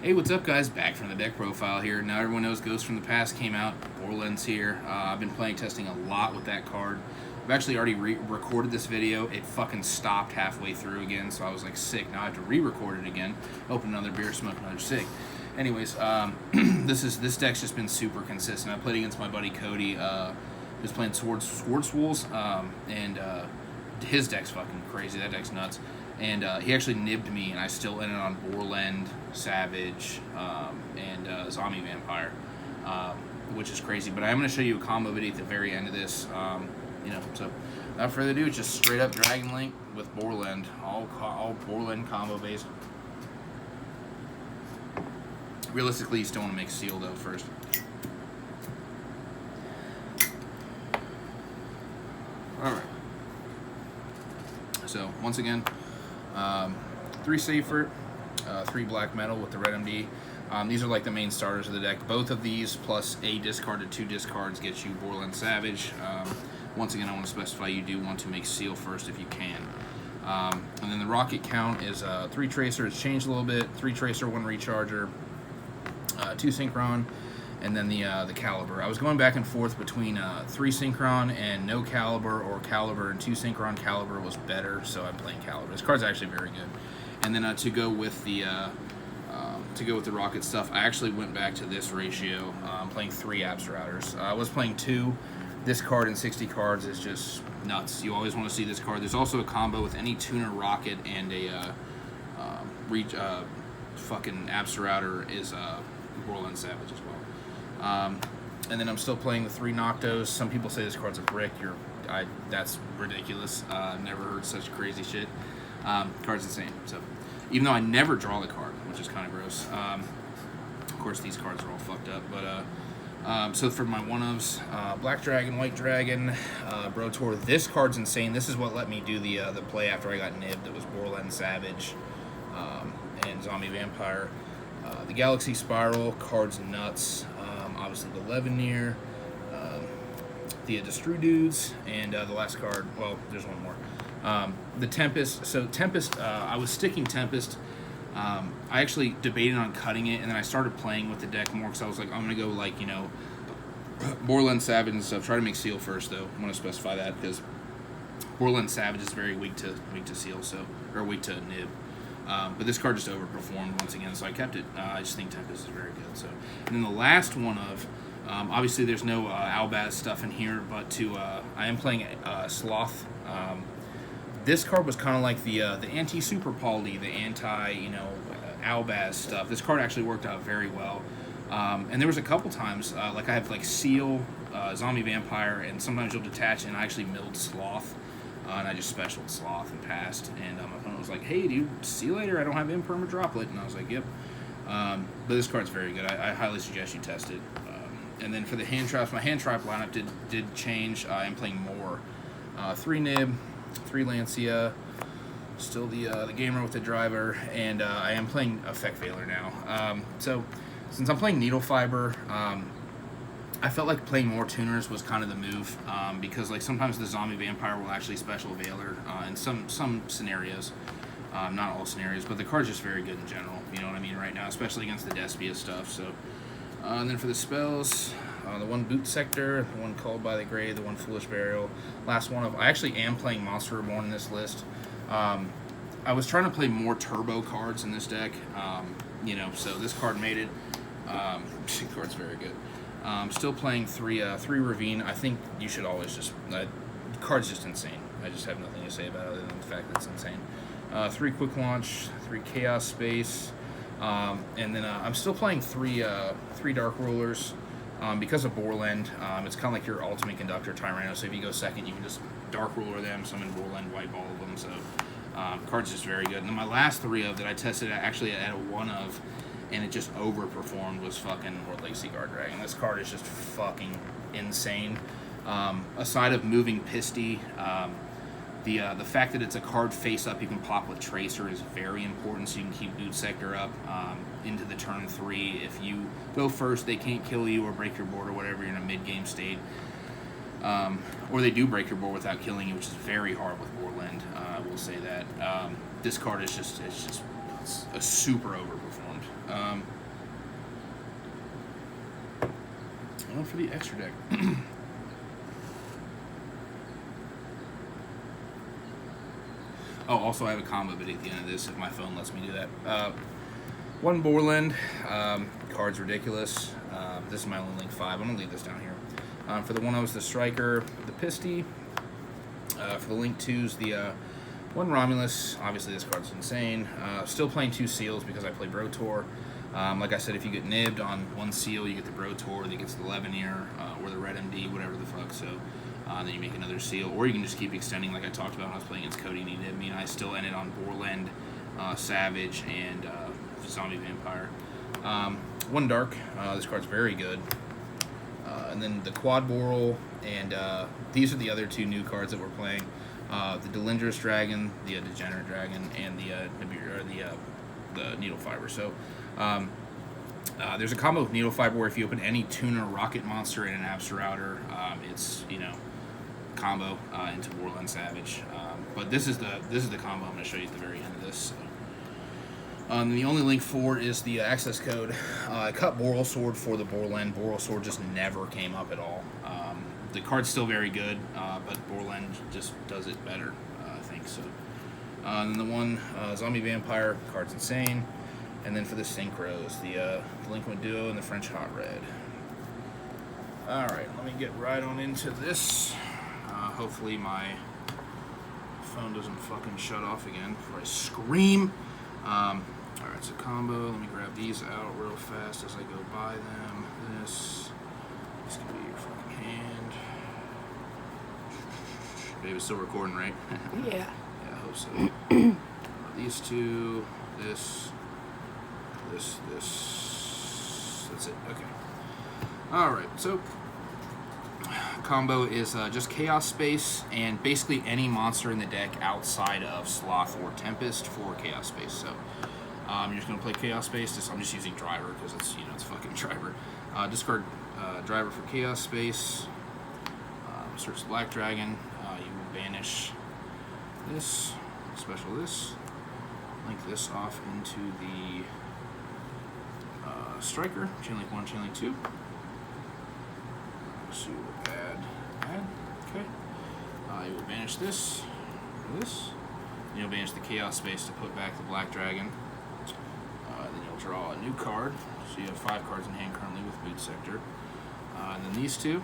Hey, what's up, guys? Back from the deck profile here. Now everyone knows Ghost from the Past came out. Borrelend's here. I've been playing testing a lot with that card. I've actually already recorded this video. It fucking stopped halfway through again, so I was like sick. Now I have to re-record it again. Open another beer, smoke another cig. Anyways, this deck's just been super consistent. I played against my buddy Cody, who's playing Swordswolves, and his deck's fucking crazy. That deck's nuts. And he actually nibbed me, and I still ended on Borrelend, Savage, and Zombie Vampire, which is crazy. But I'm going to show you a combo video at the very end of this. So without further ado, it's just straight up Dragon Link with Borrelend, all Borrelend combo based. Realistically, you still want to make Seal though first. All right. So once again, 3 Safer, 3 Black Metal with the Red MD. These are like the main starters of the deck. Both of these plus a discard to 2 discards gets you Borrelend Savage. Once again, I want to specify you do want to make Seal first if you can. And then the rocket count is 3 Tracer. It's changed a little bit. 3 Tracer, 1 Recharger, 2 Synchron, and then the Caliber. I was going back and forth between 3 Synchron and no Caliber, or Caliber and 2 Synchron. Caliber was better, so I'm playing Caliber. This card's actually very good. And then to go with the rocket stuff, I actually went back to this ratio. I'm playing 3 Abs Routers. I was playing 2. This card in 60 cards is just nuts. You always want to see this card. There's also a combo with any tuner rocket and a fucking Abs Router is Borrelend Savage as well. And then I'm still playing the 3 Noctos. Some people say this card's a brick. That's ridiculous. Never heard such crazy shit. Card's insane. So even though I never draw the card, which is kind of gross. Of course, these cards are all fucked up. But so for my one-ofs, Black Dragon, White Dragon, Bro Tour. This card's insane. This is what let me do the play after I got nibbed. It was Borrelend Savage and Zombie Vampire. The Galaxy Spiral, card's nuts. Obviously the Leveneer, the Destru Dudes, and the last card, well, there's one more. The Tempest. So Tempest, I was sticking Tempest. I actually debated on cutting it, and then I started playing with the deck more because I was like, I'm going to go like, Borrelend Savage and stuff. Try to make Seal first, though. I want to specify that because Borrelend Savage is very weak to Seal, or weak to Nib. But this card just overperformed once again, so I kept it. I just think Tempest is very good. So, and then the last one of, obviously there's no Albaz stuff in here, but I am playing Sloth. This card was kind of like the anti-Super Poly, the anti, Albaz stuff. This card actually worked out very well. And there was a couple times, like I have like Seal, Zombie Vampire, and sometimes you'll detach, and I actually milled Sloth. And I just specialed Sloth and passed. And my opponent was like, hey, dude, see you later. I don't have Imperma Droplet. And I was like, yep. But this card's very good. I highly suggest you test it. And then for the hand traps, my hand trap lineup did change. I am playing more. 3 Nib, 3 Lancia, still the gamer with the driver, and I am playing Effect Veiler now. So since I'm playing Needle Fiber, I felt like playing more tuners was kind of the move, because like sometimes the Zombie Vampire will actually special Veiler in some scenarios, not all scenarios, but the card's just very good in general. You know what I mean? Right now, especially against the Despia stuff. So, and then for the spells, the 1 Boot Sector, the 1 Called by the Grave, the 1 Foolish Burial. Last one of, I actually am playing Monster Reborn in this list. I was trying to play more turbo cards in this deck, so this card made it. The card's very good. Still playing 3 Ravine. I think you should always just, the card's just insane. I just have nothing to say about it other than the fact that it's insane. 3 Quick Launch, 3 Chaos Space, and then I'm still playing 3 Dark Rulers. Because of Borrelend, it's kind of like your ultimate conductor Tyranno, so if you go second, you can just Dark Ruler them, summon Borrelend, wipe all of them, so card's just very good. And then my last 3 of that I tested actually at a 1 of, and it just overperformed, was fucking World Legacy Guard Dragon. This card is just fucking insane. Aside of moving Pisty, the fact that it's a card face up you can pop with Tracer is very important, so you can keep Boot Sector up into the turn 3. If you go first, they can't kill you or break your board or whatever, you're in a mid-game state. Or they do break your board without killing you, which is very hard with Borrelend, I will say that. This card is just a super overperformed. Now for the extra deck. Oh, also I have a combo bit at the end of this if my phone lets me do that. One Borrelend, card's ridiculous. This is my only Link 5. I'm going to leave this down here. For the 1-0's the Striker, the Pisty. For the Link 2's the one Romulus. Obviously this card's insane. Still playing 2 seals because I play Brotor. Like I said, if you get nibbed on 1 seal, you get the Brotor that gets the 11-ear, or the Red MD, whatever the fuck. So then you make another seal, or you can just keep extending like I talked about when I was playing against Cody and he nibbed me, and I still ended on Borrelend, Savage, and Zombie Vampire. 1 Dark. This card's very good. And then the Quad Borrel, and these are the other 2 new cards that we're playing. The Borrelend Dragon, the Degenerate Dragon, and the Needle Fiber. So there's a combo with Needle Fiber where if you open any tuner rocket monster in an Abster it's, you know, combo into Borrelend Savage. But this is the combo I'm going to show you at the very end of this. So. The only Link 4 is the access code. I cut Borrel Sword for the Borrelend. Borrel Sword just never came up at all. The card's still very good, but Borrelend just does it better, I think. So, and then the one Zombie Vampire card's insane. And then for the Synchros, the Delinquent Duo and the French Hot Red. All right, let me get right on into this. Hopefully my phone doesn't fucking shut off again before I scream. Alright, so combo. Let me grab these out real fast as I go by them. This can be your fucking hand. Babe, it's still recording, right? Yeah. Yeah, I hope so. These 2, this. That's it. Okay. Alright, so combo is just Chaos Space and basically any monster in the deck outside of Sloth or Tempest for Chaos Space. So you're just going to play Chaos Space. I'm just using Driver because it's, you know, it's fucking Driver. Discard Driver for Chaos Space. Search the Black Dragon. You will banish this, special this, link this off into the Striker, Chain Link 1, Chain Link 2. So you will add, okay. You will banish this. You'll banish the Chaos Space to put back the Black Dragon. Then you'll draw a new card. So you have 5 cards in hand currently with Boot Sector. And then these 2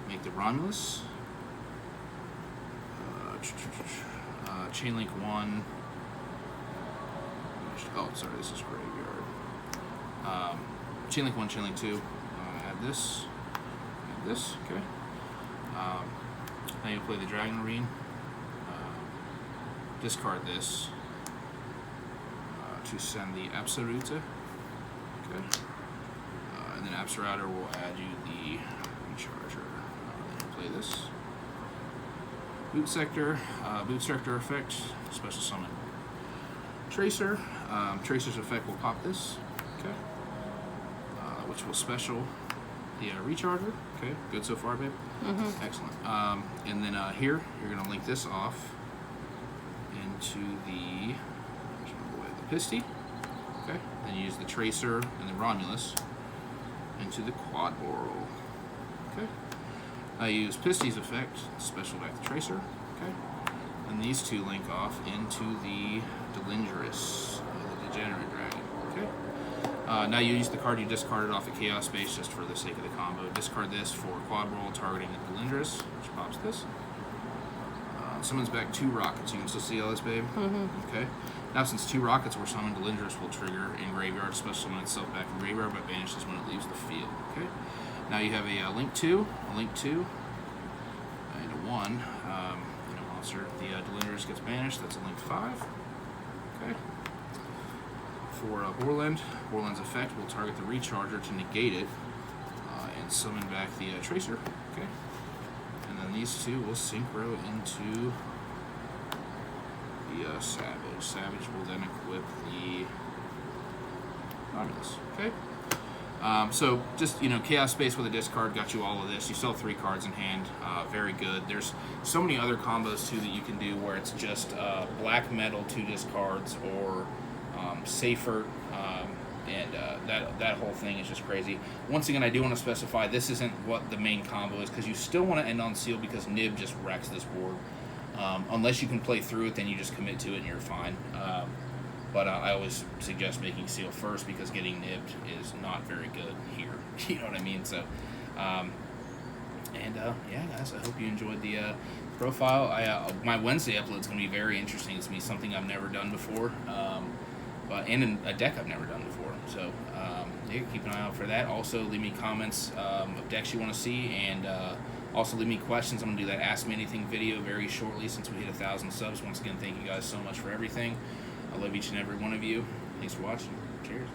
make the Romulus. Chain Link 1. Oh, sorry, this is Graveyard. Chain Link 1, Chain Link 2. Add this. Add this, okay. Now you play the Dragon Marine. Discard this to send the Absolute. Okay. And then Absoluter will add you the Recharger. Then you play this. Boot Sector. Boot Sector effect. Special summon Tracer. Tracer's effect will pop this. Okay. Which will special the Recharger. Okay. Good so far, babe? Mm-hmm. Excellent. And then here, you're going to link this off into the Pisty. Okay. Then you use the Tracer and the Romulus into the Quad Borrel. Okay. I use Pisty's effect, special back the Tracer. Okay. And these 2 link off into the Delindrous, the Degenerate Dragon. Okay. Now you use the card you discarded off the Chaos Space just for the sake of the combo. Discard this for Quad Borrel targeting the Delindrous, which pops this. Summons back 2 rockets. You can still see all this, babe? Mm-hmm. Okay. Now, since 2 rockets were summoned, Delindrous will trigger in Graveyard, special summon itself back from Graveyard, but banishes when it leaves the field. Okay. Now you have a Link 2, and a 1, and a monster. The Delindrous gets banished. That's a Link 5. Okay. For Borrelend's effect will target the Recharger to negate it, and summon back the Tracer. Okay. And then these 2 will synchro into the Savage. Savage will then equip the Romulus. Okay. So just, you know, Chaos Space with a discard got you all of this. You still have 3 cards in hand. Very good. There's so many other combos too that you can do where it's just Black Metal 2 discards or Safer and that whole thing is just crazy. Once again, I do want to specify this isn't what the main combo is, because you still want to end on seal because Nib just wrecks this board. Unless you can play through it, then you just commit to it and you're fine. But I always suggest making seal first because getting nibbed is not very good here. You know what I mean? So, yeah, guys, I hope you enjoyed the profile. My Wednesday upload is going to be very interesting. It's going to be something I've never done before, and in a deck I've never done before. So, yeah, keep an eye out for that. Also, leave me comments of decks you want to see, and also leave me questions. I'm going to do that Ask Me Anything video very shortly since we hit 1,000 subs. Once again, thank you guys so much for everything. I love each and every one of you. Thanks for watching. Cheers.